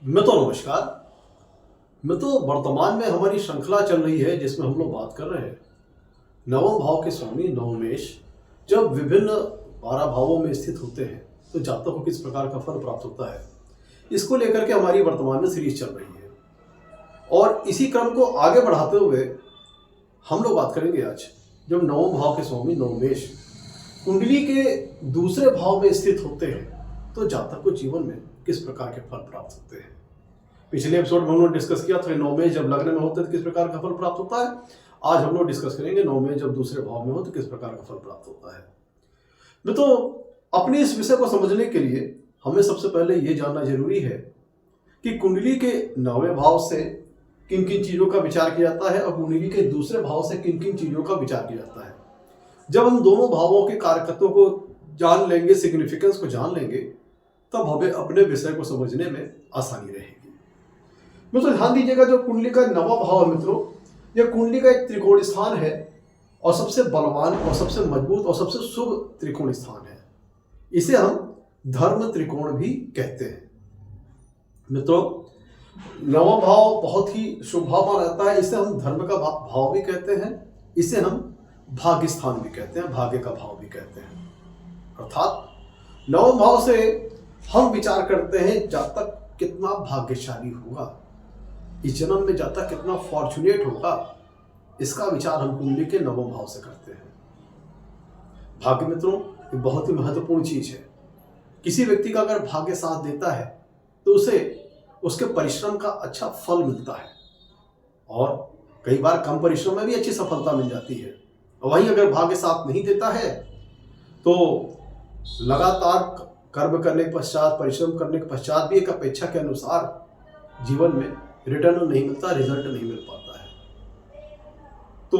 नमस्कार। वर्तमान में हमारी श्रृंखला चल रही है जिसमें हम लोग बात कर रहे हैं नवम भाव के स्वामी नवमेश जब विभिन्न 12 भावों में स्थित होते हैं तो जातक को किस प्रकार का फल प्राप्त होता है, इसको लेकर के हमारी वर्तमान में सीरीज चल रही है। और इसी क्रम को आगे बढ़ाते हुए हम लोग बात करेंगे आज जब नवम भाव के स्वामी नवमेश कुंडली के दूसरे भाव में स्थित होते हैं तो जातक को जीवन में किस प्रकार के फल प्राप्त होते हैं। पिछले एपिसोड में हम लोग डिस्कस किया था नवमेश जब लग्न में होते हैं तो किस प्रकार का फल प्राप्त होता है। आज हम लोग डिस्कस करेंगे नवमेश जब दूसरे भाव में हो तो किस प्रकार का फल प्राप्त होता है। तो अपने इस विषय को समझने के लिए हमें सबसे पहले ये जानना जरूरी है कि कुंडली के 9वें भाव से किन किन चीजों का विचार किया जाता है और कुंडली के दूसरे भाव से किन किन चीजों का विचार किया जाता है। जब हम दोनों भावों के कारकत्वों को जान लेंगे, सिग्निफिकेंस को जान लेंगे, तब हमें अपने विषय को समझने में आसानी रहेगी। मित्रों ध्यान दीजिएगा, जो कुंडली का 9वां भाव है मित्रों, यह कुंडली का एक त्रिकोण स्थान है और सबसे बलवान और सबसे मजबूत और सबसे शुभ त्रिकोण स्थान है। इसे हम धर्म त्रिकोण भी कहते हैं। मित्रों 9वां भाव बहुत ही शुभ भाव माना जाता है। इसे हम धर्म का भाव भी कहते हैं, इसे हम भाग्य स्थान भी कहते हैं, भाग्य का भाव भी कहते हैं। अर्थात 9वें भाव से हम विचार करते हैं जातक कितना भाग्यशाली होगा, इस जन्म में जातक कितना फॉर्चुनेट होगा, इसका विचार हम कुंडली के 9वें भाव से करते हैं। भाग्य मित्रों एक बहुत ही महत्वपूर्ण चीज है। किसी व्यक्ति का अगर भाग्य साथ देता है तो उसे उसके परिश्रम का अच्छा फल मिलता है और कई बार कम परिश्रम में भी अच्छी सफलता मिल जाती है। वहीं अगर भाग्य साथ नहीं देता है तो लगातार कर्म करने के पश्चात, परिश्रम करने के पश्चात भी एक अपेक्षा के अनुसार जीवन में रिटर्न नहीं मिलता, रिजल्ट नहीं मिल पाता है। तो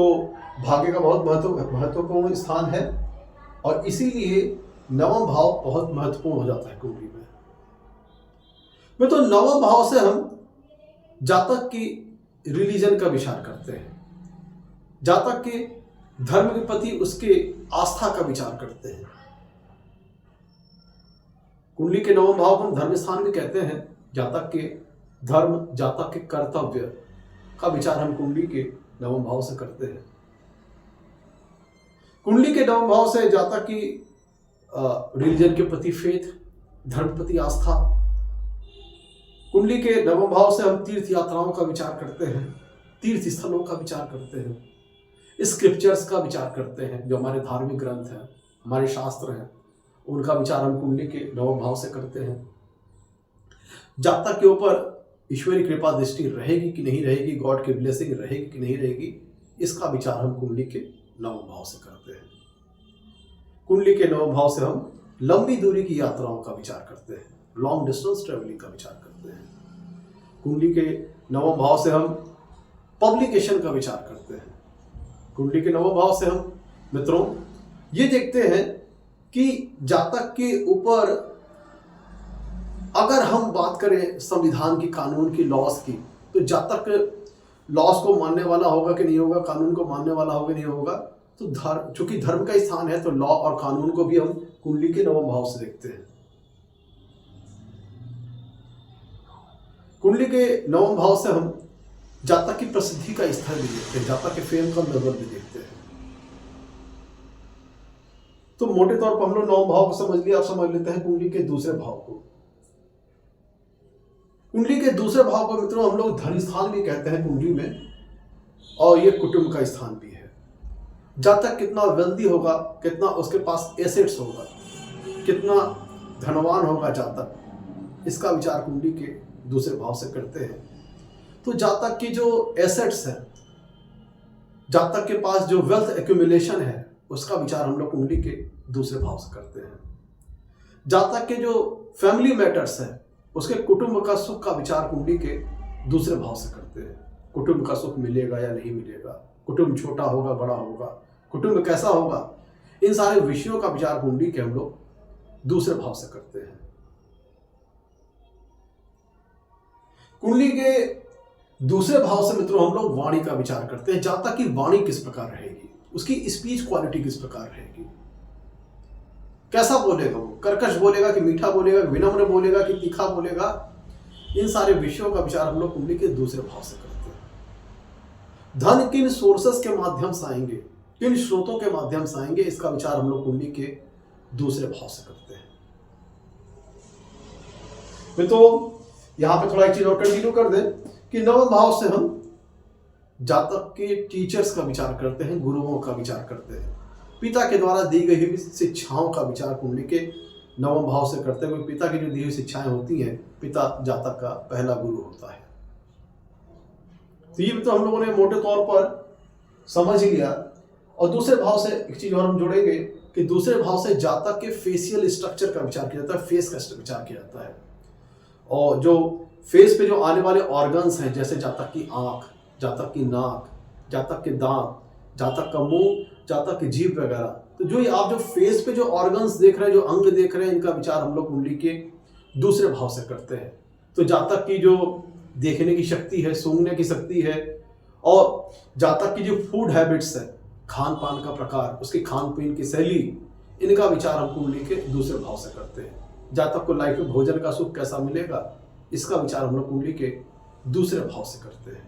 भाग्य का बहुत महत्वपूर्ण स्थान है और इसीलिए 9वां भाव बहुत महत्वपूर्ण हो जाता है कुंडली में। तो 9वां भाव से हम जातक की रिलीजन का विचार करते हैं, जातक के धर्म के प्रति उसके आस्था का विचार करते हैं। कुंडली के 9वें भाव को हम धर्म स्थान भी कहते हैं। जातक के धर्म, जातक के कर्तव्य का विचार हम कुंडली के 9वें भाव से करते हैं। कुंडली के 9वें भाव से जातक की रिलीजन के प्रति फेथ, धर्म प्रति आस्था। कुंडली के 9वें भाव से हम तीर्थ यात्राओं का विचार करते हैं, तीर्थ स्थलों का विचार करते हैं, स्क्रिप्चर्स का विचार करते हैं। जो हमारे धार्मिक ग्रंथ हैं, हमारे शास्त्र हैं, उनका विचार हम कुंडली के 9वें भाव से करते हैं। जातक के ऊपर ईश्वरी कृपा दृष्टि रहेगी कि नहीं रहेगी, गॉड की ब्लेसिंग रहेगी कि नहीं रहेगी, इसका विचार हम कुंडली के 9वें भाव से करते हैं। कुंडली के 9वें भाव से हम लंबी दूरी की यात्राओं का विचार करते हैं, लॉन्ग डिस्टेंस ट्रेवलिंग का विचार करते हैं। कुंडली के 9वें भाव से हम पब्लिकेशन का विचार करते हैं। कुंडली के 9वें भाव से हम मित्रों ये देखते हैं कि जातक के ऊपर अगर हम बात करें संविधान की, कानून की, लॉस की, तो जातक लॉस को मानने वाला होगा कि नहीं होगा, कानून को मानने वाला होगा नहीं होगा। तो चूंकि धर्म का स्थान है तो लॉ और कानून को भी हम कुंडली के 9वें भाव से देखते हैं। कुंडली के 9वें भाव से हम जातक की प्रसिद्धि का स्तर भी देखते हैं, जातक के फेम का लेवल भी देखते हैं। तो मोटे तौर पर हम लोग 9वें भाव को समझ लिया, आप समझ लेते हैं कुंडली के दूसरे भाव को। कुंडली के दूसरे भाव को मित्रों हम लोग धन स्थान भी कहते हैं कुंडली में, और ये कुटुंब का स्थान भी है। जातक कितना वेल्दी होगा, कितना उसके पास एसेट्स होगा, कितना धनवान होगा जातक, इसका विचार कुंडली के दूसरे भाव से करते हैं। तो जातक की जो एसेट्स है, जातक के पास जो वेल्थ एक्यूमुलेशन है, उसका विचार हम लोग कुंडली के दूसरे भाव से करते हैं। जातक के जो फैमिली मैटर्स है, उसके कुटुंब का सुख का विचार कुंडली के दूसरे भाव से करते हैं। कुटुंब का सुख मिलेगा या नहीं मिलेगा, कुटुंब छोटा होगा बड़ा होगा, कुटुंब कैसा होगा, इन सारे विषयों का विचार कुंडली के हम लोग दूसरे भाव से करते हैं। कुंडली के दूसरे भाव से मित्रों हम लोग वाणी का विचार करते हैं। जातक की वाणी किस प्रकार रहेगी, उसकी स्पीच क्वालिटी किस प्रकार रहेगी, कैसा बोलेगा, वो कर्कश बोलेगा कि मीठा बोलेगा, विनम्र बोलेगा कि तीखा बोलेगा, इन सारे विषयों का विचार हम लोग कुंडली के दूसरे भाव से करते हैं। धन किन सोर्सेस के माध्यम से आएंगे, किन स्रोतों के माध्यम से आएंगे, इसका विचार हम लोग कुंडली के दूसरे भाव से करते हैं। तो यहां पे थोड़ा एक चीज और कंटिन्यू कर दें कि नवम भाव से हम जातक के टीचर्स का विचार करते हैं, गुरुओं का विचार करते हैं, पिता के द्वारा दी गई हुई शिक्षाओं का विचार कुंडली के नवम भाव से करते हुए। पिता की जो दी हुई शिक्षाएं होती हैं, पिता जातक का पहला गुरु होता है। तो ये तो हम लोगों ने मोटे तौर पर समझ लिया। और दूसरे भाव से एक चीज और हम जोड़ेंगे कि दूसरे भाव से जातक के फेशियल स्ट्रक्चर का विचार किया जाता है, फेस का विचार किया जाता है। और जो फेस पे जो आने वाले ऑर्गन्स हैं, जैसे जातक की आंख, जातक की नाक, जातक के दांत, जातक का मुंह, जातक की जीभ वगैरह, तो जो आप जो फेस पे जो ऑर्गन्स देख रहे हैं, जो अंग देख रहे हैं, इनका विचार हम लोग कुंडली के दूसरे भाव से करते हैं। तो जातक की जो देखने की शक्ति है, सूंघने की शक्ति है, और जातक की जो फूड हैबिट्स है, खान पान का प्रकार, उसकी खान पीन की शैली, इनका विचार हम कुंडली के दूसरे भाव से करते हैं। जातक को लाइफ में भोजन का सुख कैसा मिलेगा, इसका विचार हम लोग कुंडली के दूसरे भाव से करते हैं।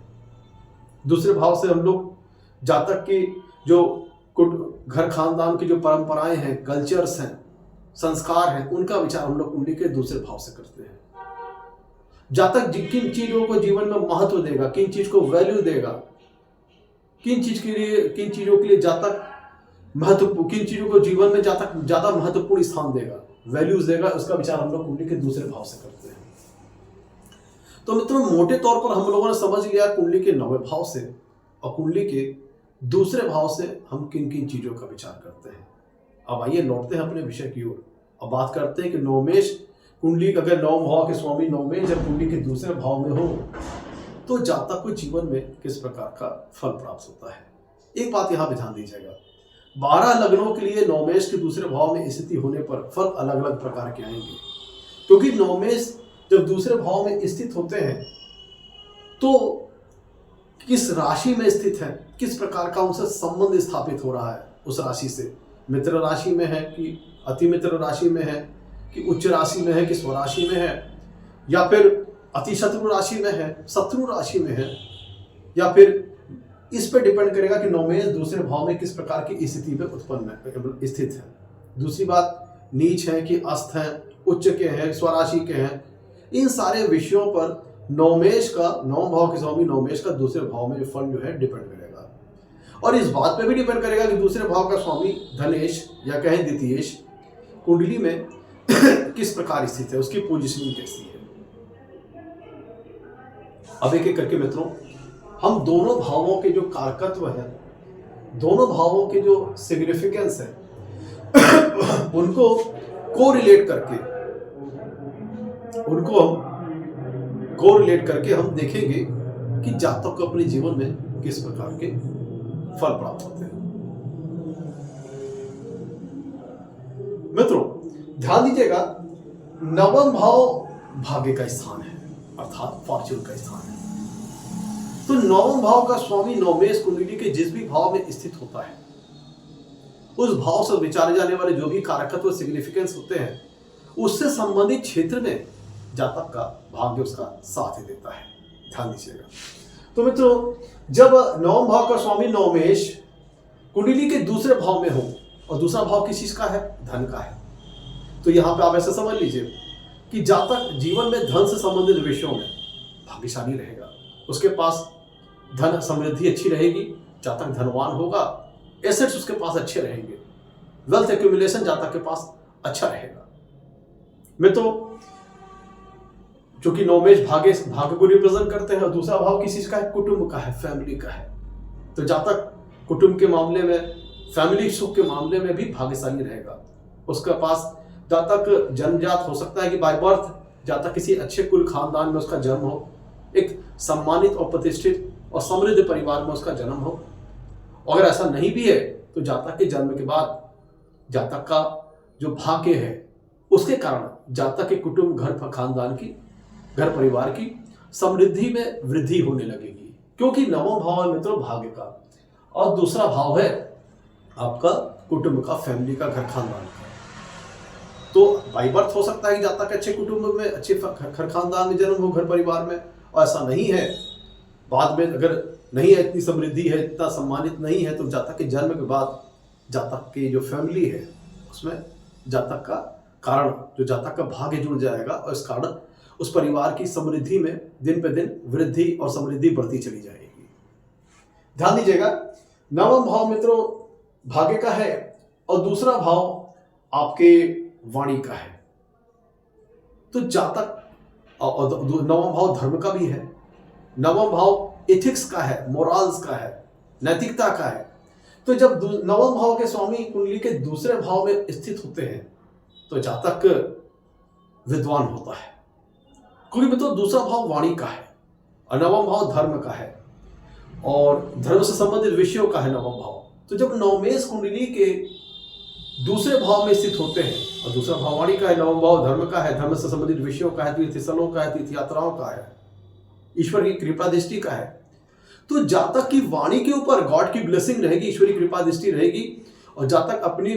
दूसरे भाव से हम लोग जातक की जो घर खानदान की जो परंपराएं हैं, कल्चर्स हैं, संस्कार हैं, उनका विचार हम लोग कुंडली के दूसरे भाव से करते हैं। जातक किन चीजों को जीवन में महत्व देगा, किन चीज को वैल्यू देगा, किन चीजों के लिए जातक किन चीजों को जीवन में जातक ज्यादा महत्वपूर्ण स्थान देगा, वैल्यूज देगा, उसका विचार हम लोग कुंडली के दूसरे भाव से करते हैं। तो मित्रों, मोटे तौर पर हम लोगों ने समझ लिया कुंडली के नौवें भाव से और कुंडली के दूसरे भाव से हम किन किन चीजों का विचार करते हैं। अब आइए लौटते हैं अपने विषय की ओर। अब बात करते हैं कि नवमेश कुंडली, अगर नौ भाव के स्वामी नवमेश जब कुंडली के दूसरे भाव में हो तो जातक को जीवन में किस प्रकार का फल प्राप्त होता है। एक बात यहाँ पे ध्यान दीजिएगा, 12 लग्नों के लिए नवमेश के दूसरे भाव में स्थिति होने पर फल अलग अलग प्रकार के आएंगे, क्योंकि नवमेश जब दूसरे भाव में स्थित होते हैं तो किस राशि में स्थित है, किस प्रकार का उनसे संबंध स्थापित हो रहा है उस राशि से, मित्र राशि में है कि अति मित्र राशि में है कि उच्च राशि में है कि स्वराशि में है, या फिर अति शत्रु राशि में है, शत्रु राशि में है, या फिर इस पर डिपेंड करेगा कि नवमेश दूसरे भाव में किस प्रकार की स्थिति में उत्पन्न स्थित है। दूसरी बात, नीच है कि अस्त है, उच्च के हैं, स्वराशि के हैं, इन सारे विषयों पर नवमेश का, नवम भाव के स्वामी नवमेश का दूसरे भाव में जो फल जो है डिपेंड करेगा। और इस बात पे भी डिपेंड करेगा कि दूसरे भाव का स्वामी धनेश या कहें द्वितीयेश कुंडली में किस प्रकार स्थित है, उसकी पोजीशनिंग कैसी है। अब एक एक करके मित्रों हम दोनों भावों के जो कारकत्व है, दोनों भावों के जो सिग्निफिकेंस है उनको कोरिलेट करके हम देखेंगे कि जातक को अपने जीवन में किस प्रकार के फल प्राप्त होते हैं। मित्रों ध्यान दीजिएगा, नवम भाव भाग्य का स्थान है, अर्थात फॉर्च्यून का स्थान है। तो नवम भाव का स्वामी नवमेश कुंडली के जिस भी भाव में स्थित होता है, उस भाव से विचारे जाने वाले जो भी कारकत्व सिग्निफिकेंस होते हैं, उससे संबंधित क्षेत्र में जातक का भाग्य उसका साथ ही देता है। ध्यान दीजिएगा। तो मित्रों, जब नवम भाव का स्वामी नवमेश कुंडली के दूसरे भाव में हो, और दूसरा भाव किस चीज का है, धन का है, तो यहां पे आप ऐसा समझ लीजिए कि जातक जीवन में धन से संबंधित विषयों में भाग्यशाली रहेगा, उसके पास धन समृद्धि अच्छी रहेगी, जातक धनवान होगा, एसेट्स उसके पास अच्छे रहेंगे, वेल्थ एक्यूमुलेशन जातक के पास अच्छा रहेगा। मित्रों, चूंकि नवमेश भाग्य को रिप्रेजेंट करते हैं, और दूसरा भाव किस चीज का है, कुटुंब का है, फैमिली का है, तो जातक कुटुंब के मामले में, फैमिली सुख के मामले में भी भाग्यशाली रहेगा। उसके पास जातक जन्मजात हो सकता है कि बाय बर्थ जातक किसी अच्छे कुल खानदान में उसका जन्म हो, एक सम्मानित और प्रतिष्ठित और समृद्ध परिवार में उसका जन्म हो। अगर ऐसा नहीं भी है तो जातक के जन्म के बाद जातक का जो भाग्य है, उसके कारण जातक के कुटुंब, घर खानदान की, घर परिवार की समृद्धि में वृद्धि होने लगेगी, क्योंकि नवम भाव है मित्रों भाग्य का, और दूसरा भाव है आपका कुटुंब का, फैमिली का, घर खानदान का। तो बाई बर्थ हो सकता है कि जातक अच्छे कुटुंब में, अच्छे घर खानदान में जन्म हो, घर परिवार में, और ऐसा नहीं है, बाद में अगर नहीं है, इतनी समृद्धि है, इतना सम्मानित नहीं है, तो जातक के जन्म के बाद जातक की जो फैमिली है उसमें जातक का कारण, जो जातक का भाग्य जुड़ जाएगा, और इस कारण उस परिवार की समृद्धि में दिन पे दिन वृद्धि और समृद्धि बढ़ती चली जाएगी। ध्यान दीजिएगा, नवम भाव मित्रों भाग्य का है और दूसरा भाव आपके वाणी का है। तो जातक, नवम भाव धर्म का भी है, नवम भाव एथिक्स का है, मोरल्स का है, नैतिकता का है। तो जब नवम भाव के स्वामी कुंडली के दूसरे भाव में स्थित होते हैं तो जातक विद्वान होता है, क्योंकि मित्रों दूसरा भाव वाणी का है और नवम भाव धर्म का है और धर्म से संबंधित विषयों का है नवम भाव। तो जब नवमेश कुंडली के दूसरे भाव में स्थित होते हैं, और दूसरा भाव वाणी का है, नवम भाव धर्म का है, धर्म से संबंधित विषयों का है, तीर्थस्थलों का है, तीर्थ यात्राओं का है, ईश्वर की कृपा दृष्टि का है, तो जातक की वाणी के ऊपर गॉड की ब्लेसिंग रहेगी, ईश्वरी कृपा दृष्टि रहेगी, और जातक अपनी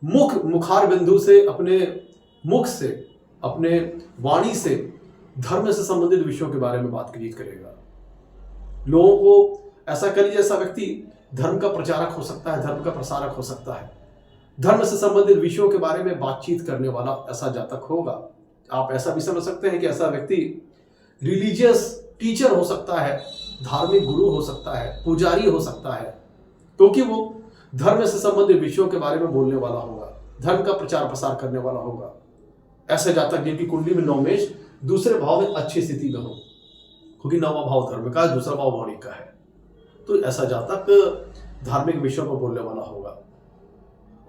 मुखार बिंदु से, अपने मुख से, अपने वाणी से धर्म से संबंधित विषयों के बारे में बातचीत करेगा। लोगों को ऐसा कर लीजिए, ऐसा व्यक्ति धर्म का प्रचारक हो सकता है, धर्म का प्रसारक हो सकता है, धर्म से संबंधित विषयों के बारे में बातचीत करने वाला ऐसा जातक होगा। आप ऐसा भी समझ सकते हैं कि ऐसा व्यक्ति रिलीजियस टीचर हो सकता है, धार्मिक गुरु हो सकता है, पुजारी हो सकता है, क्योंकि वो धर्म से संबंधित विषयों के बारे में बोलने वाला होगा, धर्म का प्रचार प्रसार करने वाला होगा। ऐसे जातक जिनकी कुंडली में नवमेश दूसरे भाव में अच्छी स्थिति में हो, क्योंकि नौवां भाव धर्म का है, दूसरा भाव वाणी का है, तो ऐसा जातक धार्मिक विषयों पर बोलने वाला होगा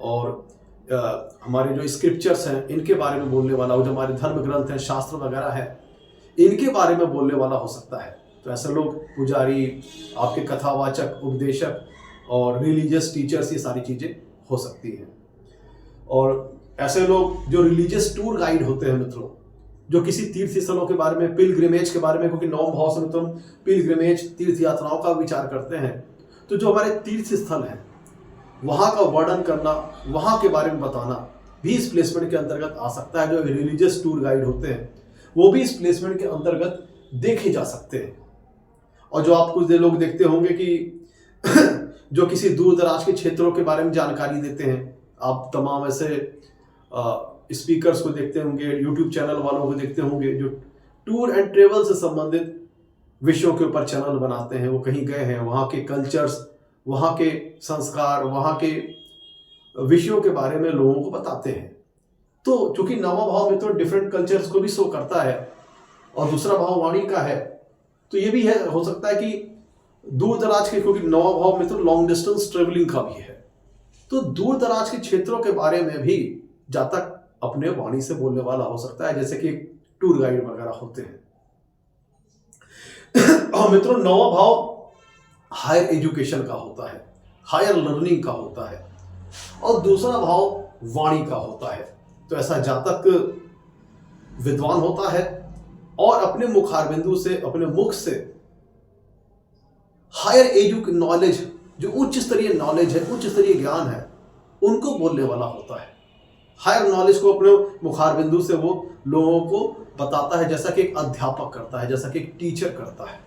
और हमारे जो स्क्रिप्चर्स हैं इनके बारे में बोलने वाला हो, जो हमारे धर्म ग्रंथ हैं, शास्त्र वगैरह है, इनके बारे में बोलने वाला हो सकता है। तो ऐसे लोग पुजारी, आपके कथावाचक, उपदेशक और रिलीजियस टीचर्स, ये सारी चीज़ें हो सकती हैं। और ऐसे लोग जो रिलीजियस टूर गाइड होते हैं मित्रों, जो किसी तीर्थ स्थलों के बारे में, पिलग्रिमेज के बारे में, क्योंकि नौम भाव से मित्रों पिलग्रिमेज, तीर्थ यात्राओं का विचार करते हैं, तो जो हमारे तीर्थ स्थल हैं वहाँ का वर्णन करना, वहाँ के बारे में बताना भी इस प्लेसमेंट के अंतर्गत आ सकता है। जो रिलीजियस टूर गाइड होते हैं वो भी इस प्लेसमेंट के अंतर्गत देखे जा सकते हैं। और जो आप कुछ लोग देखते होंगे कि जो किसी दूर दराज के क्षेत्रों के बारे में जानकारी देते हैं, आप तमाम ऐसे स्पीकर्स को देखते होंगे, यूट्यूब चैनल वालों को देखते होंगे जो टूर एंड ट्रेवल से संबंधित विषयों के ऊपर चैनल बनाते हैं। वो कहीं गए हैं, वहाँ के कल्चर्स, वहाँ के संस्कार, वहाँ के विषयों के बारे में लोगों को बताते हैं। तो चूंकि नवा भाव में तो डिफरेंट कल्चर्स को भी शो करता है और दूसरा भाव वाणी का है, तो ये भी है, हो सकता है कि दूर दराज के, क्योंकि नवा भाव में तो लॉन्ग डिस्टेंस ट्रेवलिंग का भी है, तो दूर दराज के क्षेत्रों के बारे में भी जातक अपने वाणी से बोलने वाला हो सकता है, जैसे कि टूर गाइड वगैरह होते हैं। और मित्रों नवा भाव हायर एजुकेशन का होता है, हायर लर्निंग का होता है, और दूसरा भाव वाणी का होता है। तो ऐसा जातक विद्वान होता है और अपने मुखार बिंदु से, अपने मुख से हायर नॉलेज, जो उच्च स्तरीय नॉलेज है, उच्च स्तरीय ज्ञान है, उनको बोलने वाला होता है। हायर नॉलेज को अपने मुखार बिंदु से वो लोगों को बताता है, जैसा कि एक अध्यापक करता है, जैसा कि एक टीचर करता है,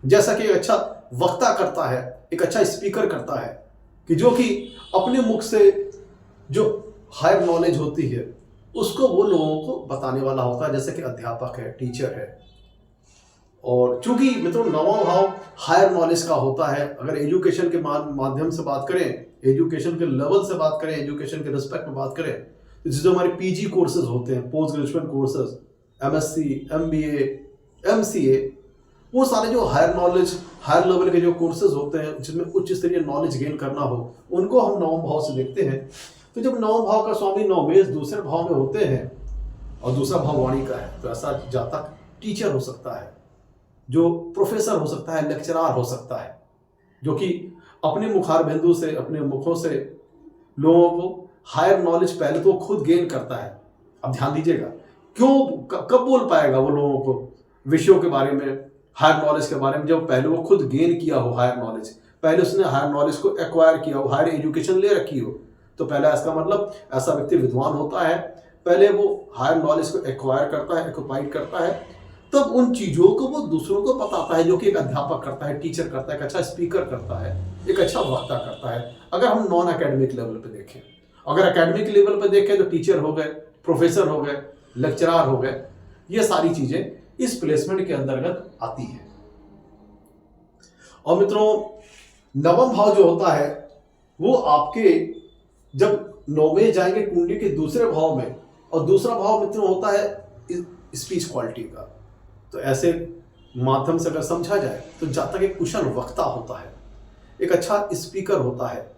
जैसा कि एक अच्छा वक्ता करता है, एक अच्छा स्पीकर करता है, कि जो कि अपने मुख से जो हायर नॉलेज होती है उसको वो लोगों को बताने वाला होता है, जैसे कि अध्यापक है, टीचर है। और चूंकि मित्रों नवा भाव हायर नॉलेज का होता है, अगर एजुकेशन के माध्यम से बात करें, एजुकेशन के लेवल से बात करें, एजुकेशन के रिस्पेक्ट में बात करें, तो जो हमारे पीजी कोर्सेज होते हैं, post graduation courses, MSc, MBA, MCA, वो सारे जो हायर नॉलेज, हायर लेवल के जो कोर्सेज होते हैं जिसमें उच्च स्तरीय नॉलेज गेन करना हो, उनको हम नवम भाव से देखते हैं। तो जब नवम भाव का स्वामी नवमेश दूसरे भाव में होते हैं और दूसरा भाव वाणी का है, तो ऐसा जातक टीचर हो सकता है, जो प्रोफेसर हो सकता है, लेक्चरार हो सकता है, जो कि अपने मुखार बिंदु से, अपने मुखों से लोगों को हायर नॉलेज पहले तो खुद गेन करता है। अब ध्यान दीजिएगा, क्यों, कब बोल पाएगा वो लोगों को विषयों के बारे में, हायर नॉलेज के बारे में, जब पहले वो खुद गेन किया हो हायर नॉलेज, पहले उसने हायर नॉलेज को एक्वायर किया हो, हायर एजुकेशन ले रखी हो, तो पहला इसका मतलब ऐसा व्यक्ति विद्वान होता है, पहले वो हायर नॉलेज को एक्वायर करता है, एक्वाइड करता है, तब उन चीज़ों को वो दूसरों को बताता है, जो कि एक अध्यापक करता है, टीचर करता है, एक अच्छा स्पीकर करता है, एक अच्छा वक्ता करता है। अगर हम नॉन एकेडमिक लेवल पे देखें, अगर एकेडमिक लेवल पे देखें तो टीचर हो गए, प्रोफेसर हो गए, लेक्चरर हो गए, ये सारी चीज़ें इस प्लेसमेंट के अंतर्गत आती है। और मित्रों, नवम भाव जो होता है वो आपके जब नौवें जाएंगे कुंडली के दूसरे भाव में, और दूसरा भाव मित्रों होता है स्पीच क्वालिटी का। तो ऐसे माध्यम से अगर समझा जाए तो जातक एक कुशल वक्ता होता है, एक अच्छा स्पीकर होता है,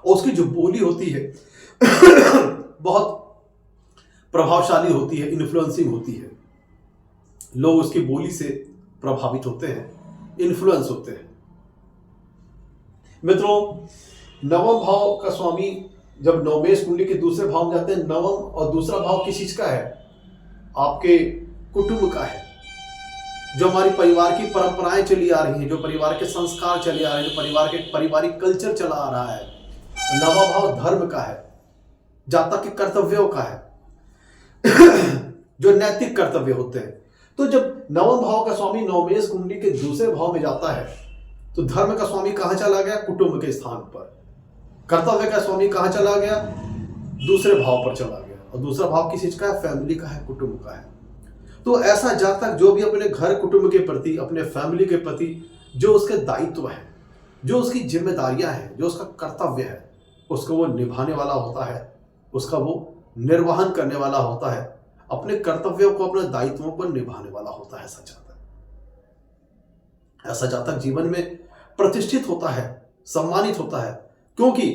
और उसकी जो बोली होती है बहुत प्रभावशाली होती है, इन्फ्लुएंसिंग होती है। लोग उसकी बोली से प्रभावित होते हैं, इन्फ्लुएंस होते हैं। मित्रों, नवम भाव का स्वामी जब नवमेश कुंडली के दूसरे भाव में जाते हैं, नवम और दूसरा भाव किस चीज का है? आपके कुटुंब का है। जो हमारी परिवार की परंपराएं चली आ रही हैं, जो परिवार के संस्कार चले आ रहे हैं, जो परिवार के पारिवारिक कल्चर चला आ रहा है, नवम भाव धर्म का है, जातक के कर्तव्यों का है जो नैतिक कर्तव्य होते हैं। तो जब नवम भाव का स्वामी नवमेश कुंडली के दूसरे भाव में जाता है तो धर्म का स्वामी कहां चला गया? कुटुंब के स्थान पर। कर्तव्य का स्वामी कहां चला गया? दूसरे भाव पर चला गया। और दूसरा भाव किस चीज का है? फैमिली का है, कुटुंब का है। तो ऐसा जातक जो भी अपने घर कुटुंब के प्रति, अपने फैमिली के प्रति जो उसके दायित्व है, जो उसकी जिम्मेदारियां हैं, जो उसका कर्तव्य है, उसको वो निभाने वाला होता है, उसका वो निर्वहन करने वाला होता है, अपने कर्तव्यों को, अपने दायित्वों को निभाने वाला होता है ऐसा जातक। ऐसा जातक जीवन में प्रतिष्ठित होता है, सम्मानित होता है, क्योंकि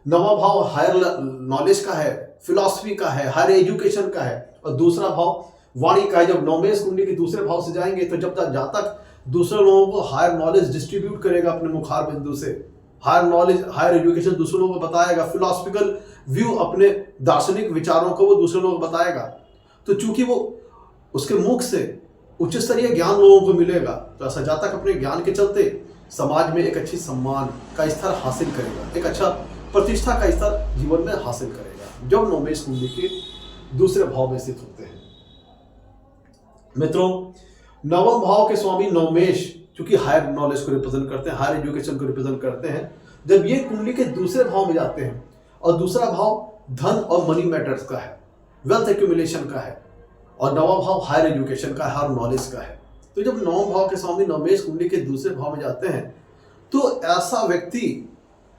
नवा भाव हायर नॉलेज का है, फिलॉसफी का है, हायर एजुकेशन का है, और दूसरा भाव वाणी का है। जब नवमेश कुंडली के दूसरे भाव से जाएंगे तो जब तक जातक दूसरे लोगों को हायर नॉलेज डिस्ट्रीब्यूट करेगा अपने मुखार बिंदु से, हायर नॉलेज, हायर एजुकेशन दूसरे लोगों को बताएगा, फिलॉसफिकल व्यू, अपने दार्शनिक विचारों को वो दूसरे लोगों को बताएगा, तो चूंकि वो उसके मुख से उच्च स्तरीय ज्ञान लोगों को मिलेगा, तो ऐसा जातक अपने ज्ञान के चलते समाज में एक अच्छी सम्मान का स्तर हासिल करेगा, एक अच्छा प्रतिष्ठा का स्तर जीवन में हासिल करेगा, जब नवमेश कुंडली के दूसरे भाव में स्थित होते हैं। मित्रों, नवम भाव के स्वामी नवमेश, चूंकि हायर नॉलेज को रिप्रेजेंट करते हैं, हायर एजुकेशन को रिप्रेजेंट करते हैं, जब ये कुंडली के दूसरे भाव में जाते हैं, और दूसरा भाव धन और मनी मैटर्स का है, वेल्थ एक्यूमुलेशन का है, और नवा भाव हायर एजुकेशन का, हायर नॉलेज का है, तो जब नवम भाव के स्वामी नवमेश कुंडली के दूसरे भाव में जाते हैं तो ऐसा व्यक्ति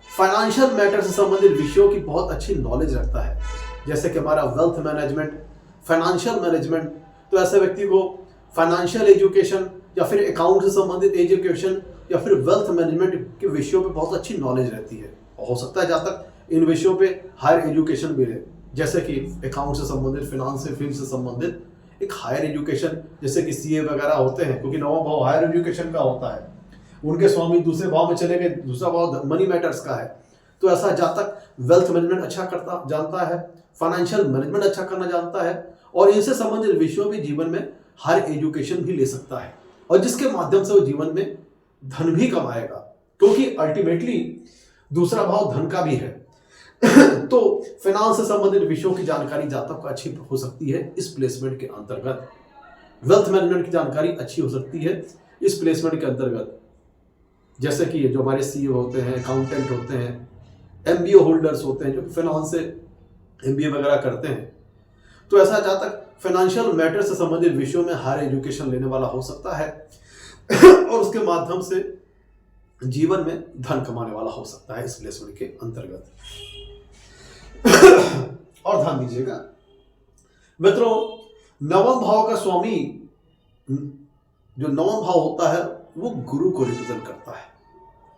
फाइनेंशियल मैटर से संबंधित विषयों की बहुत अच्छी नॉलेज रखता है, जैसे कि हमारा वेल्थ मैनेजमेंट, फाइनेंशियल मैनेजमेंट। तो ऐसे व्यक्ति को फाइनेंशियल एजुकेशन या फिर अकाउंट से संबंधित एजुकेशन या फिर वेल्थ मैनेजमेंट के विषयों पे बहुत अच्छी नॉलेज रहती है, और हो सकता है जहाँ तक इन विषयों पे हायर एजुकेशन भी रहे, जैसे कि अकाउंट से संबंधित, फिनांस से, फील्ड से संबंधित एक हायर एजुकेशन, जैसे कि सीए वगैरह होते हैं, क्योंकि नवा भाव हायर एजुकेशन का होता है, उनके स्वामी दूसरे भाव में चले गए, दूसरा भाव मनी मैटर्स का है। तो ऐसा जातक वेल्थ मैनेजमेंट अच्छा करता जानता है, फाइनेंशियल मैनेजमेंट अच्छा करना जानता है, और इनसे संबंधित विषयों भी जीवन में हायर एजुकेशन भी ले सकता है, और जिसके माध्यम से वो जीवन में धन भी कमाएगा, क्योंकि अल्टीमेटली दूसरा भाव धन का भी है। तो फाइनेंस से संबंधित विषयों की जानकारी जातक को अच्छी हो सकती है इस प्लेसमेंट के अंतर्गत, वेल्थ मैनेजमेंट की जानकारी अच्छी हो सकती है इस प्लेसमेंट के अंतर्गत, जैसे कि जो हमारे सीईओ होते हैं, अकाउंटेंट होते हैं, एमबीए होल्डर्स होते हैं, जो फाइनेंस से एमबीए वगैरह करते हैं। तो ऐसा जातक फाइनेंशियल मैटर से संबंधित विषयों में हायर एजुकेशन लेने वाला हो सकता है और उसके माध्यम से जीवन में धन कमाने वाला हो सकता है इस प्लेसमेंट के अंतर्गत। और ध्यान दीजिएगा मित्रों, नवम भाव का स्वामी, जो नवम भाव होता है वो गुरु को रिप्रेजेंट करता है,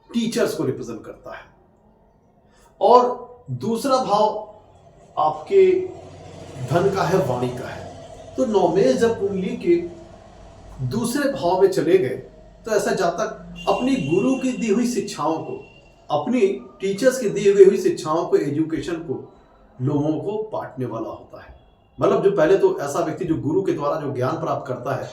टीचर्स को रिप्रेजेंट करता है, और दूसरा भाव आपके धन का है, वाणी का है। तो नवमेश जब कुंडली के दूसरे भाव में चले गए तो ऐसा जातक अपनी गुरु की दी हुई शिक्षाओं को, अपनी टीचर्स की दी हुई शिक्षाओं को, एजुकेशन को लोगों को बांटने वाला होता है। मतलब जो पहले तो ऐसा व्यक्ति जो गुरु के द्वारा जो ज्ञान प्राप्त करता है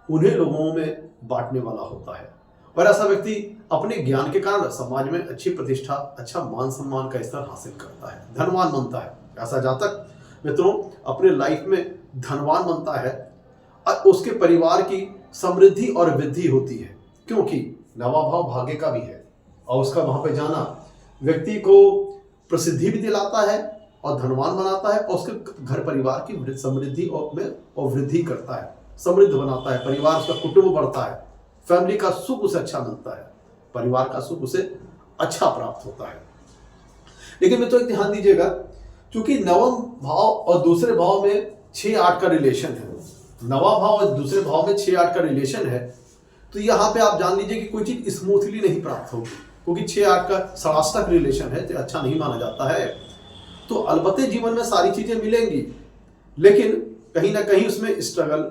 उन्हें लोगों में बांटने वाला होता है, और ऐसा व्यक्ति अपने ज्ञान के कारण समाज में अच्छी प्रतिष्ठा, अच्छा मान सम्मान का स्तर हासिल करता है, धनवान बनता है। ऐसा जातक मित्रों अपने लाइफ में धनवान बनता है और उसके परिवार की समृद्धि और वृद्धि होती है, क्योंकि नवा भाव भाग्य का भी है और उसका वहां पे जाना व्यक्ति को प्रसिद्धि भी दिलाता है और धनवान बनाता है और उसके घर परिवार की समृद्धि और वृद्धि करता है, समृद्ध बनाता है, परिवार उसका कुटुंब बढ़ता है, फैमिली का सुख उसे अच्छा मिलता है, परिवार का सुख उसे अच्छा प्राप्त होता है। लेकिन मित्रों एक ध्यान दीजिएगा, क्योंकि नवम भाव और दूसरे भाव में 6-8 का रिलेशन है, नवा भाव और दूसरे भाव में 6-8 का रिलेशन है, तो यहाँ पे आप जान लीजिए कि कोई चीज स्मूथली नहीं प्राप्त होगी, क्योंकि 6-8 का सड़ाष्टक रिलेशन है तो अच्छा नहीं माना जाता है। तो अलबत्ते जीवन में सारी चीजें मिलेंगी, लेकिन कहीं ना कहीं उसमें स्ट्रगल,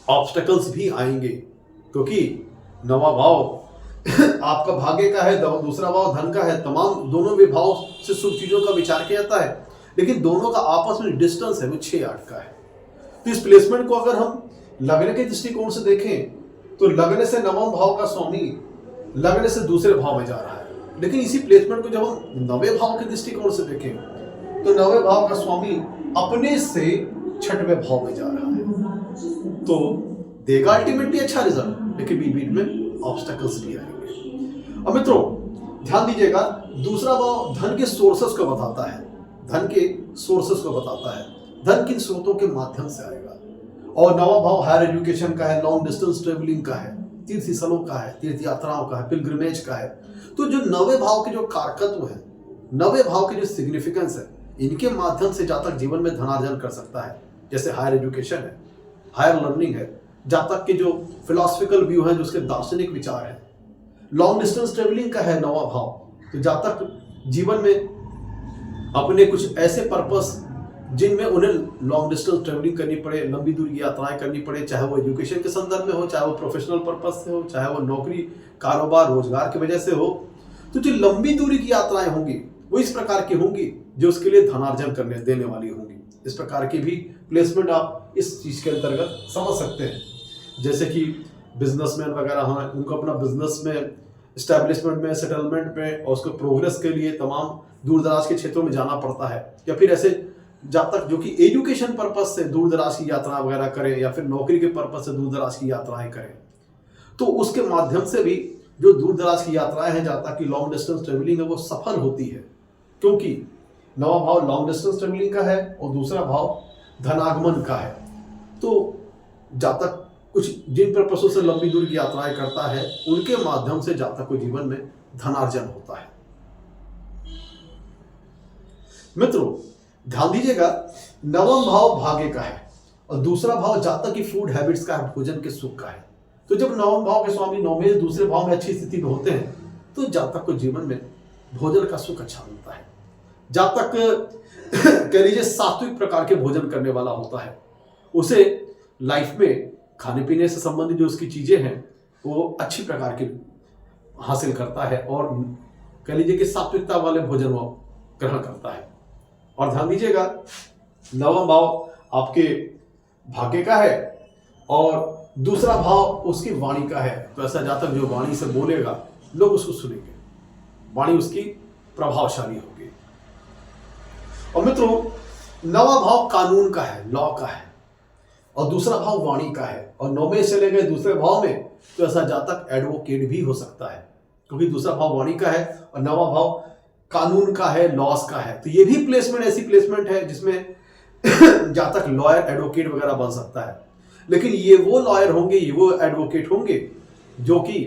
ऑब्स्टेकल्स भी आएंगे, क्योंकि नवा भाव आपका भाग्य का है, दूसरा भाव धन का है, तमाम दोनों विभाव से शुभ चीजों का विचार किया जाता है, लेकिन दोनों का आपस में डिस्टेंस है वो 6-8 का है। तो इस प्लेसमेंट को अगर हम लग्न के दृष्टिकोण से देखें तो लग्न से नवम भाव का स्वामी लग्न से दूसरे भाव में जा रहा है, लेकिन इसी प्लेसमेंट को जब हम नवे भाव के दृष्टिकोण से देखें तो नवे भाव का स्वामी अपने से छठवें भाव में जा रहा है, तो देगा अल्टीमेटली अच्छा रिजल्ट, लेकिन बीच में ऑब्स्टेकल्स भी आएंगे। अब मित्रों ध्यान दीजिएगा, दूसरा भाव धन के सोर्सेस को बताता है, धन के सोर्सेस को बताता है, धन किन स्रोतों के माध्यम से आएगा। और नवा भाव हायर एजुकेशन का है, लॉन्ग डिस्टेंस ट्रेवलिंग का है, तीर्थ स्थलों का है, तीर्थ यात्राओं का है, पिलग्रिमेज का है। तो जो नवे भाव के जो कारकत्व है, नवे भाव की जो सिग्निफिकेंस है, इनके माध्यम से जातक जीवन में धनार्जन कर सकता है। जैसे हायर एजुकेशन है, हायर लर्निंग है, जातक के जो फिलोसफिकल व्यू है, जो उसके दार्शनिक विचार है। लॉन्ग डिस्टेंस ट्रेवलिंग का है नवा भाव, तो जातक जीवन में अपने कुछ ऐसे पर्पस जिनमें उन्हें लॉन्ग डिस्टेंस ट्रेवलिंग करनी पड़े, लंबी दूरी की यात्राएं करनी पड़े, चाहे वो एजुकेशन के संदर्भ में हो, चाहे वो प्रोफेशनल पर्पस से हो, चाहे वो नौकरी, कारोबार, रोजगार की वजह से हो, तो जो लंबी दूरी की यात्राएं होंगी वो इस प्रकार की होंगी जो उसके लिए धनार्जन करने देने वाली होंगी। इस प्रकार की भी प्लेसमेंट आप इस चीज के अंतर्गत समझ सकते हैं। जैसे कि बिजनेसमैन वगैरह हैं, उनको अपना बिजनेस में इस्टेब्लिशमेंट में, सेटलमेंट में और उसके प्रोग्रेस के लिए तमाम दूर दराज के क्षेत्रों में जाना पड़ता है, या फिर ऐसे जातक जो कि एजुकेशन पर्पस से दूर दराज की यात्रा वगैरह करें, या फिर नौकरी के पर्पस से दूर दराज की यात्राएं करें, तो उसके माध्यम से भी जो दूर दराज की यात्राएं हैं, जातक की लॉन्ग डिस्टेंस ट्रेवलिंग है, वो सफल होती है, क्योंकि नवा भाव लॉन्ग डिस्टेंस ट्रेवलिंग का है और दूसरा भाव धनागमन का है। तो जातक कुछ जिन पर्पसों से लंबी दूरी की यात्राएं करता है, उनके माध्यम से जातक को जीवन में धनार्जन होता है। मित्रों ध्यान दीजिएगा, नवम भाव भाग्य का है और दूसरा भाव जातक की फूड हैबिट्स का है, भोजन के सुख का है। तो जब नवम भाव के स्वामी नवमेश दूसरे भाव में अच्छी स्थिति में होते हैं, तो जातक को जीवन में भोजन का सुख अच्छा मिलता है। जातक कह लीजिए सात्विक प्रकार के भोजन करने वाला होता है, उसे लाइफ में खाने पीने से संबंधित जो उसकी चीजें हैं वो अच्छी प्रकार की हासिल करता है, और कह लीजिए कि सात्विकता वाले भोजन वो ग्रहण करता है। और ध्यान दीजिएगा, नवम भाव आपके भाग्य का है और दूसरा भाव उसकी वाणी का है, तो ऐसा जातक जो वाणी से बोलेगा लोग उसको सुनेंगे, वाणी उसकी प्रभावशाली होगी। और मित्रों नवा भाव कानून का है, लॉ का है, और दूसरा भाव वाणी का है, और नौवें चले गए दूसरे भाव में, तो ऐसा जातक एडवोकेट भी हो सकता है, क्योंकि दूसरा भाव वाणी का है और नवा भाव कानून का है, लॉस का है। तो ये भी प्लेसमेंट ऐसी प्लेसमेंट है जिसमें जातक लॉयर, एडवोकेट वगैरह बन सकता है। लेकिन ये वो लॉयर होंगे, ये वो एडवोकेट होंगे जो कि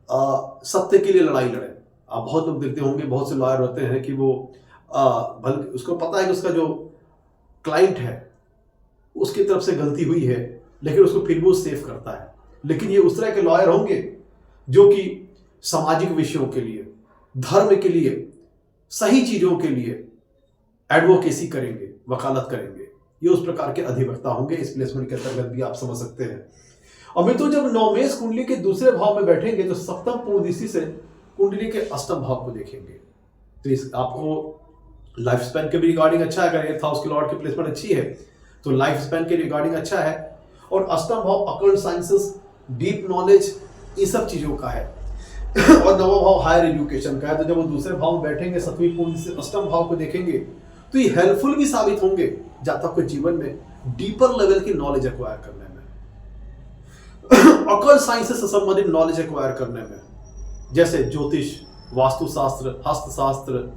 सत्य के लिए लड़ाई लड़े। आप बहुत लोग देखते होंगे, बहुत से लॉयर होते हैं कि वो बल्कि उसको पता है कि उसका जो क्लाइंट है उसकी तरफ से गलती हुई है, लेकिन उसको फिर भी वो सेफ करता है। लेकिन ये उस तरह के लॉयर होंगे जो कि सामाजिक विषयों के लिए, धर्म के लिए, सही चीजों के लिए एडवोकेसी करेंगे, वकालत करेंगे। ये उस प्रकार के अधिवक्ता होंगे। इस प्लेसमेंट के अंतर्गत भी आप समझ सकते हैं। और मित्रों जब नवमेश कुंडली के दूसरे भाव में बैठेंगे तो सप्तम पूर्णदिशी से कुंडली के अष्टम भाव को देखेंगे, तो इस आपको लाइफ स्पैन के भी रिगार्डिंग अच्छा है। अगर 8th हाउस के लॉर्ड की प्लेसमेंट अच्छी है तो लाइफ स्पैन के रिगार्डिंग अच्छा है। और अष्टम भाव अकल्ट साइंसेस, डीप नॉलेज, इन सब चीजों का है। और नवम भाव हायर एजुकेशन का है, तो जब वो दूसरे भाव में बैठेंगे, सप्तमी पूर्ण से अष्टम भाव को देखेंगे, तो ये हेल्पफुल भी साबित होंगे जातक को जीवन में डीपर लेवल की नॉलेज एक्वायर करने में, ऑकल्ट साइंसेस से संबंधित नॉलेज एक्वायर करने में, जैसे ज्योतिष, वास्तुशास्त्र, हस्तशास्त्र,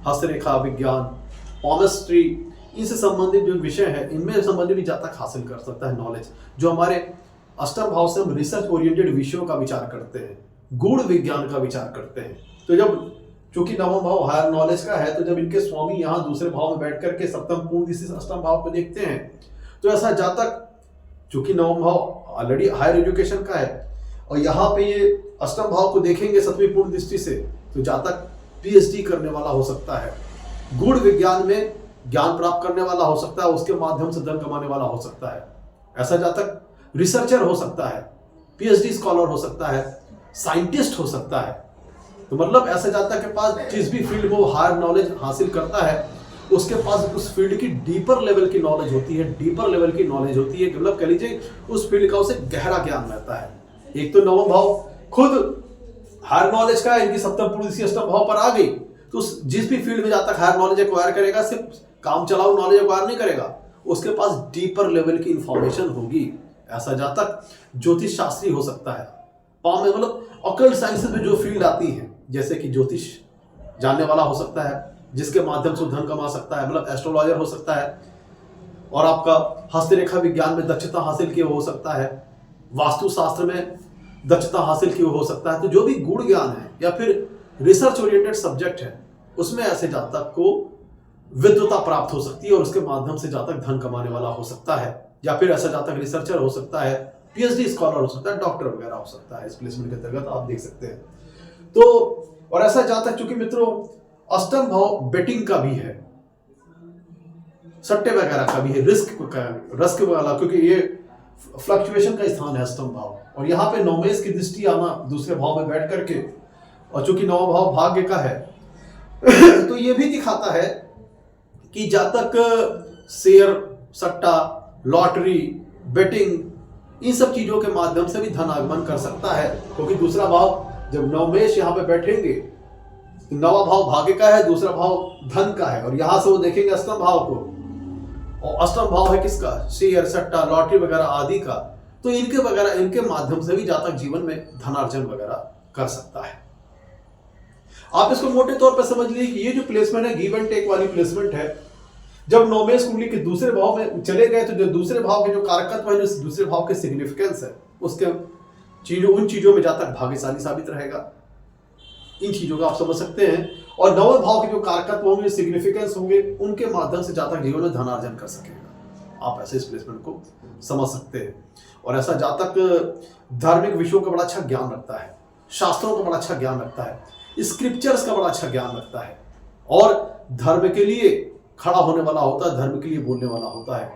हस्तरेखा विज्ञान, पॉमेस्ट्री, इनसे संबंधित जो विषय है इनमें संबंधित भी जातक हासिल कर सकता है नॉलेज। जो हमारे अष्टम भाव से हम रिसर्च ओरिएंटेड विषयों का विचार करते हैं, गूढ़ विज्ञान का विचार करते हैं, तो जब चूंकि नवम भाव हायर नॉलेज का है, तो जब इनके स्वामी यहाँ दूसरे भाव में बैठ करके सप्तम पूर्ण से अष्टम भाव को देखते हैं, तो ऐसा जातक चूंकि नवम भाव ऑलरेडी हायर एजुकेशन का है और यहाँ पे ये अष्टम भाव को देखेंगे सप्तमी पूर्ण दृष्टि से, तो जातक पीएचडी करने वाला हो सकता है, गूढ़ विज्ञान में ज्ञान प्राप्त करने वाला हो सकता है, उसके माध्यम से धन कमाने वाला हो सकता है। ऐसा जातक रिसर्चर हो सकता है, पीएचडी स्कॉलर हो सकता है, साइंटिस्ट हो सकता है। तो मतलब ऐसा जातक के पास जिस भी फील्ड में वो हायर नॉलेज हासिल करता है, उसके पास उस फील्ड की डीपर लेवल की नॉलेज होती है, डीपर लेवल की नॉलेज होती है, मतलब कह लीजिए उस फील्ड का उसे गहरा ज्ञान रहता है। एक तो नवम भाव खुद हायर नॉलेज का है, इनकी सप्तम पूर्ण से अष्टम भाव पर आ गई, तो जिस भी फील्ड में जातक हायर नॉलेज एक्वायर करेगा, सिर्फ काम चलाओ नॉलेज एक्वायर नहीं करेगा, उसके पास डीपर लेवल की इंफॉर्मेशन होगी। ऐसा जातक ज्योतिष शास्त्री हो सकता है, पाम में मतलब ऑकल्ट साइंसेस में जो फील्ड आती है, जैसे कि ज्योतिष जानने वाला हो सकता है, जिसके माध्यम से धन कमा सकता है, मतलब एस्ट्रोलॉजर हो सकता है, और आपका हस्तरेखा विज्ञान में दक्षता हासिल किए हो सकता है, वास्तुशास्त्र में दक्षता हासिल किए हो सकता है। तो जो भी गूढ़ ज्ञान है या फिर रिसर्च ओरिएंटेड सब्जेक्ट है, उसमें ऐसे जातक को विद्वता प्राप्त हो सकती है और उसके माध्यम से जातक धन कमाने वाला हो सकता है। या फिर ऐसा जातक रिसर्चर हो सकता है, पीएचडी स्कॉलर हो सकता है, डॉक्टर वगैरह हो सकता है। इस प्लेसमेंट के अंतर्गत आप देख सकते हैं। तो और ऐसा जातक चूंकि मित्रों अष्टम भाव बेटिंग का भी है, सट्टे वगैरह का भी है, रिस्क वाला, क्योंकि ये फ्लक्चुएशन का स्थान है अष्टम भाव, और यहाँ पे नवमेश की दृष्टि आना दूसरे भाव में बैठ करके, और चूंकि नवम भाव भाग्य का है तो ये भी दिखाता है कि जातक शेयर, सट्टा, लॉटरी, बेटिंग, इन सब चीजों के माध्यम से भी धन आगमन कर सकता है। क्योंकि दूसरा भाव जब नवमेश यहाँ पे बैठेंगे, तो नवा भाव भाग्य का है, दूसरा भाव धन का है, और यहां से वो देखेंगे अष्टम भाव को, और अष्टम भाव है किसका, शेयर, सट्टा, लॉटरी वगैरह आदि का। तो इनके माध्यम से भी जातक जीवन में धनार्जन वगैरह कर सकता है। आप इसको मोटे तौर पर समझ लीजिए कि ये जो प्लेसमेंट है गिव एंड टेक वाली प्लेसमेंट है। जब नवमेश कुंडली के दूसरे भाव में चले गए, तो जो दूसरे भाव के जो कारकत्व है, जो दूसरे भाव के सिग्निफिकेंस है, उसके उन चीजों में जातक भाग्यशाली साबित रहेगा। इन चीजों को आप समझ सकते हैं। और नवम भाव के जो कारकत्व होंगे, सिग्निफिकेंस होंगे, उनके माध्यम से जातक जीवन में धनार्जन कर सकेगा। आप ऐसे इस प्लेसमेंट को समझ सकते हैं। और ऐसा जातक धार्मिक विषयों का बड़ा अच्छा ज्ञान रखता है, शास्त्रों का बड़ा अच्छा ज्ञान रखता है, स्क्रिप्चर्स का बड़ा अच्छा ज्ञान रखता है, और धर्म के लिए खड़ा होने वाला होता है, धर्म के लिए बोलने वाला होता है।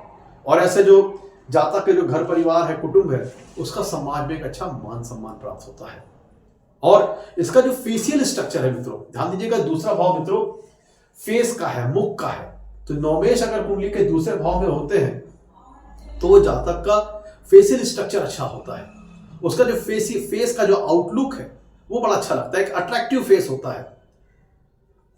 और ऐसे जो जातक के जो घर परिवार है, कुटुंब है, उसका समाज में एक अच्छा मान सम्मान प्राप्त होता है। और इसका जो फेशियल स्ट्रक्चर है मित्रों, ध्यान दीजिएगा, दूसरा भाव मित्रों फेस का है, मुख का है। तो नवमेश अगर कुंडली के दूसरे भाव में होते हैं, तो वो जातक का फेशियल स्ट्रक्चर अच्छा होता है, उसका जो फेस का जो आउटलुक है वो बड़ा अच्छा लगता है, एक अट्रैक्टिव फेस होता है।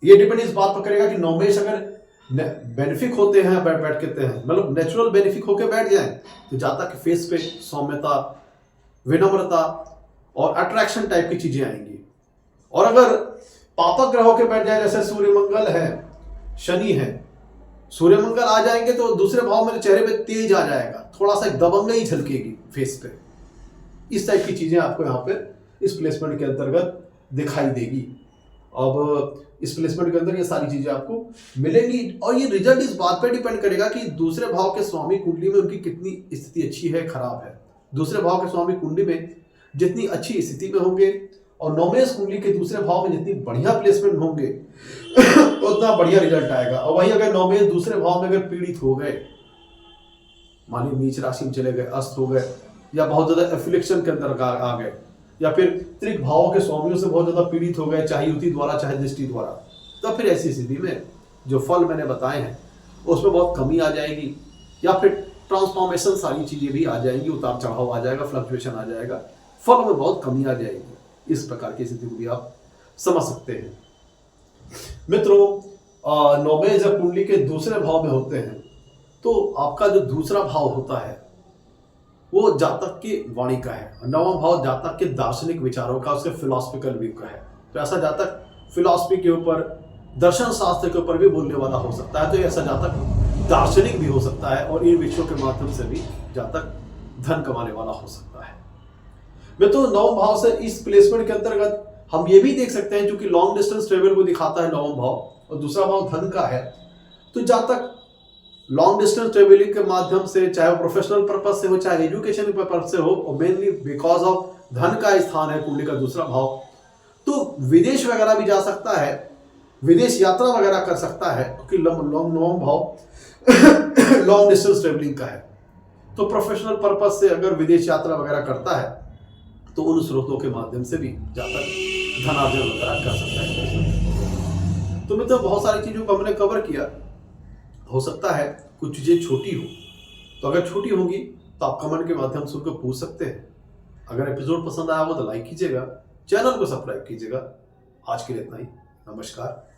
ये डिपेंड इस बात पर करेगा कि नवमेश अगर बेनिफिक होते हैं, बैठ कहते हैं, मतलब नेचुरल बेनिफिक होकर बैठ जाएं, तो जातक के फेस पे सौम्यता, विनम्रता और अट्रैक्शन टाइप की चीजें आएंगी। और अगर पापक ग्रह होकर बैठ जाए, जैसे सूर्य मंगल है, शनि है, सूर्य मंगल आ जाएंगे तो दूसरे भाव में चेहरे पे तेज आ जाएगा, थोड़ा सा दबंगई झलकेगी फेस पे। इस टाइप की चीजें आपको यहाँ पे इस प्लेसमेंट के अंतर्गत दिखाई देगी। अब इस प्लेसमेंट के अंदर ये सारी चीजें आपको मिलेंगी। और ये रिजल्ट इस बात पर डिपेंड करेगा कि दूसरे भाव के स्वामी कुंडली में उनकी कितनी स्थिति अच्छी है, खराब है। दूसरे भाव के स्वामी कुंडली में जितनी अच्छी स्थिति में होंगे और नवमेश कुंडली के दूसरे भाव में जितनी बढ़िया प्लेसमेंट होंगे उतना बढ़िया रिजल्ट आएगा। और वहीं अगर नवमेश दूसरे भाव में अगर पीड़ित हो गए, मान लीजिए नीच राशि में चले गए, अस्त हो गए, या बहुत ज्यादा एफ्लिक्शन के अंदर आ गए, या फिर त्रिक भावों के स्वामियों से बहुत ज्यादा पीड़ित हो गए, चाहे युति द्वारा चाहे दृष्टि द्वारा, तो फिर ऐसी स्थिति में जो फल मैंने बताए हैं उसमें बहुत कमी आ जाएगी, या फिर ट्रांसफॉर्मेशन सारी चीजें भी आ जाएंगी, उतार चढ़ाव आ जाएगा, फ्लक्चुएशन आ जाएगा, फलों में बहुत कमी आ जाएगी। इस प्रकार की स्थिति को भी आप समझ सकते हैं। मित्रों, नौमेश जब कुंडली के दूसरे भाव में होते हैं तो आपका जो दूसरा भाव होता है वो जातक की वाणी का है, नवम भाव जातक के दार्शनिक विचारों का, उसके फिलोसफिकल व्यू का है। तो ऐसा जातक फिलॉसफी के ऊपर, दर्शन शास्त्र के ऊपर भी बोलने वाला हो सकता है। तो ऐसा जातक दार्शनिक भी हो सकता है और इन विषयों के माध्यम से भी जातक धन कमाने वाला हो सकता है। मैं तो नवम भाव से इस प्लेसमेंट के अंतर्गत हम ये भी देख सकते हैं, क्योंकि लॉन्ग डिस्टेंस ट्रेवल को दिखाता है नवम भाव और दूसरा भाव धन का है, तो जातक लॉन्ग डिस्टेंस ट्रेवलिंग के माध्यम से, चाहे वो प्रोफेशनल पर्पज से हो, चाहे एजुकेशन पर्पज से हो, और मेनली बिकॉज ऑफ धन का स्थान है कुंडली का दूसरा भाव, तो विदेश वगैरह भी जा सकता है, विदेश यात्रा वगैरह कर सकता है, क्योंकि नवम भाव लॉन्ग डिस्टेंस ट्रेवलिंग का है। तो प्रोफेशनल पर्पज से अगर विदेश यात्रा वगैरह करता है तो उन स्रोतों के माध्यम से भी जातक धनार्जन वगैरह कर सकता है। तो मित्रों, बहुत सारी चीजों को हमने कवर किया। हो सकता है कुछ चीजें छोटी हो, तो अगर छोटी होगी तो आप कमेंट के माध्यम से उनको पूछ सकते हैं। अगर एपिसोड पसंद आया हो तो लाइक कीजिएगा, चैनल को सब्सक्राइब कीजिएगा। आज के लिए इतना ही। नमस्कार।